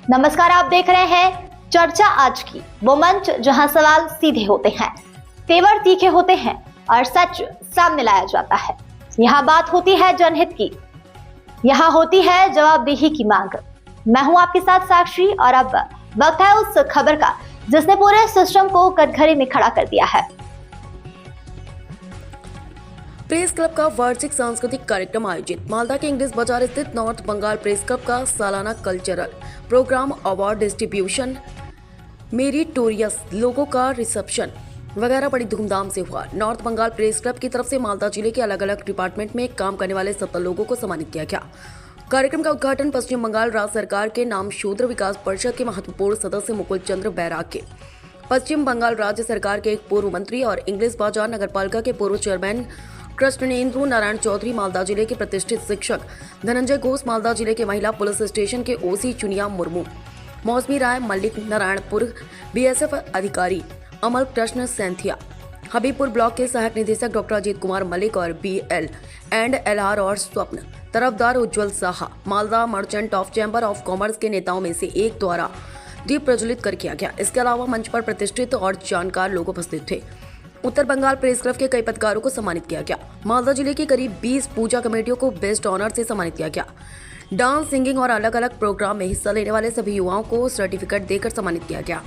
नमस्कार, आप देख रहे हैं चर्चा आज की, वो मंच जहां सवाल सीधे होते हैं, तेवर तीखे होते हैं और सच सामने लाया जाता है। यहाँ बात होती है जनहित की, यहाँ होती है जवाबदेही की मांग। मैं हूं आपके साथ साक्षी और अब वक्त है उस खबर का जिसने पूरे सिस्टम को कटघरे में खड़ा कर दिया है। प्रेस क्लब का वार्षिक सांस्कृतिक कार्यक्रम आयोजित। मालदा के इंग्लिश बाजार स्थित नॉर्थ बंगाल प्रेस क्लब का सालाना cultural programme, award distribution, meritorious लोगों का रिसेप्शन वगैरह बड़ी धूमधाम से हुआ। नॉर्थ बंगाल प्रेस क्लब की तरफ से मालदा जिले के अलग अलग डिपार्टमेंट में काम करने वाले 70 लोगों को सम्मानित किया गया। कार्यक्रम का उद्घाटन पश्चिम बंगाल राज्य सरकार के नाम शूद्र विकास परिषद के महत्वपूर्ण सदस्य मुकुल चंद्र बैराग के, पश्चिम बंगाल राज्य सरकार के एक पूर्व मंत्री और इंग्लिश बाजार नगरपालिका के पूर्व चेयरमैन कृष्णेंद्र नारायण चौधरी, मालदा जिले के प्रतिष्ठित शिक्षक धनंजय घोष, मालदा जिले के महिला पुलिस स्टेशन के ओसी चुनिया मुर्मू, मौसमी राय मल्लिक, नारायणपुर बीएसएफ अधिकारी अमल कृष्ण सैंथिया, हबीबपुर ब्लॉक के सहायक निदेशक डॉक्टर अजीत कुमार मलिक और BL&LR और Swapan Tarafdar Ujjwal Saha, Malda merchant of chamber of commerce के नेताओं में से एक द्वारा दीप प्रज्वलित कर किया गया। इसके अलावा मंच पर प्रतिष्ठित और जानकार लोग उपस्थित थे। उत्तर बंगाल प्रेस क्लब के कई पत्रकारों को सम्मानित किया गया। मालदा जिले की करीब 20 पूजा कमेटियों को बेस्ट ऑनर से सम्मानित किया गया। डांस, सिंगिंग और अलग अलग प्रोग्राम में हिस्सा लेने वाले सभी युवाओं को सर्टिफिकेट देकर सम्मानित किया गया।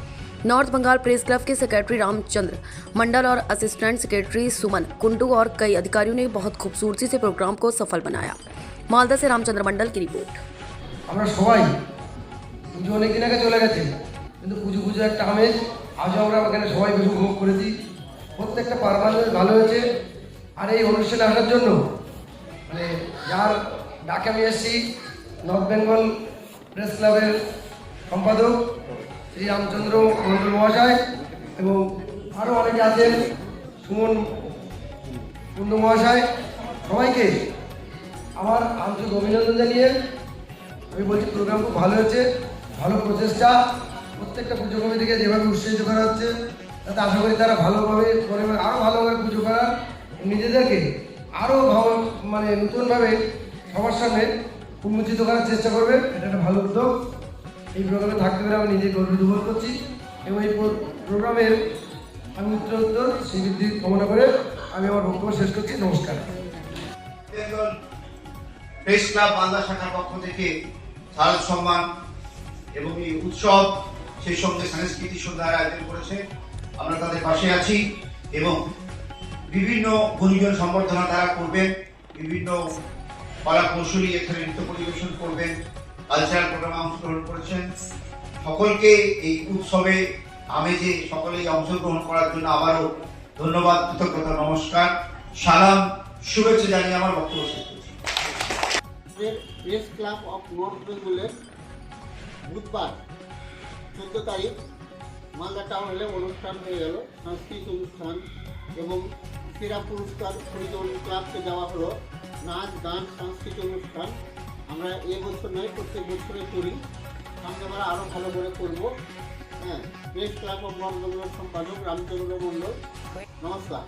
नॉर्थ बंगाल प्रेस क्लब के सेक्रेटरी रामचंद्र मंडल और असिस्टेंट सेक्रेटरी सुमन कुंडू और कई अधिकारियों ने बहुत खूबसूरती से प्रोग्राम को सफल बनाया। मालदा से रामचंद्र मंडल की रिपोर्ट। আমরা সবাই পুজো অনেক দিন আগে চলে গেছে, কিন্তু পুজো পুজো একটা আমেজ আজও আমরা এখানে সবাই বেশ উপভোগ করেছি। প্রত্যেকটা পারফরমেন্স ভালো হয়েছে। আর এই অনুষ্ঠানে আসার জন্য মানে যার ডাকে আমি এসেছি, নর্থ বেঙ্গল প্রেস ক্লাবের সম্পাদক শ্রী রামচন্দ্র মন্ডল মহাশয় এবং আরও অনেকে আছেন, সুমন কুন্ডু মহাশয়, সবাইকে আমার আন্তরিক অভিনন্দন জানিয়ে আমি বলছি প্রোগ্রাম খুব ভালো হয়েছে, ভালো প্রচেষ্টা। প্রত্যেকটা পুজো কমিটিকে যেভাবে উৎসাহিত করা হচ্ছে তাতে আশা করি তারা ভালোভাবে করে আরও ভালোভাবে পুজো করার, নিজেদেরকে আরও ভালো মানে নতুনভাবে সবার সামনে উন্মোচিত করার চেষ্টা করবে। এটা একটা ভালো উদ্যোগ। এই প্রোগ্রামে থাকতে পেরে আমি নিজে গর্বিত বোধ করছি এবং এই প্রোগ্রামের আমি উত্তর শ্রীবৃদ্ধি কামনা করে আমি আমার বক্তব্য শেষ করছি। নমস্কার। প্রেস ক্লাব মালদা শাখার পক্ষ থেকে শারদ সম্মান এবং এই উৎসব, সেই সঙ্গে সাংস্কৃতিক সন্ধ্যার আয়োজন করেছে। আমরা তাদের পাশে আছি এবং বিভিন্ন গুণীজন সম্বর্ধনা তারা করবেন, বিভিন্ন কলা কৌশলী এখানে নৃত্য পরিবেশন করবেন, কালচারাল প্রোগ্রামে অংশগ্রহণ করেছেন। সকলকে এই উৎসবে আমেজে সকলেই অংশগ্রহণ করার জন্য আবারও ধন্যবাদ, কৃতজ্ঞতা, নমস্কার, সালাম, শুভেচ্ছা জানিয়ে আমার বক্তব্য শেষ করছি। প্রেস ক্লাব অফ নর্থ বেঙ্গলের বুধবার 14 তারিখ মালদা টাউন হলে অনুষ্ঠান হয়ে গেল, সাংস্কৃতিক অনুষ্ঠান এবং ক্রীড়া পুরস্কার হরিজন ক্লাবকে দেওয়া হলো। নাচ, গান, সাংস্কৃতিক অনুষ্ঠান আমরা এবছর নয় প্রত্যেক বছরে করি, সামনে আমরা আরও ভালো করে করব। প্রেস ক্লাব অফ নর্থ বেঙ্গলের সম্পাদক রামচন্দ্র মন্ডল। নমস্কার।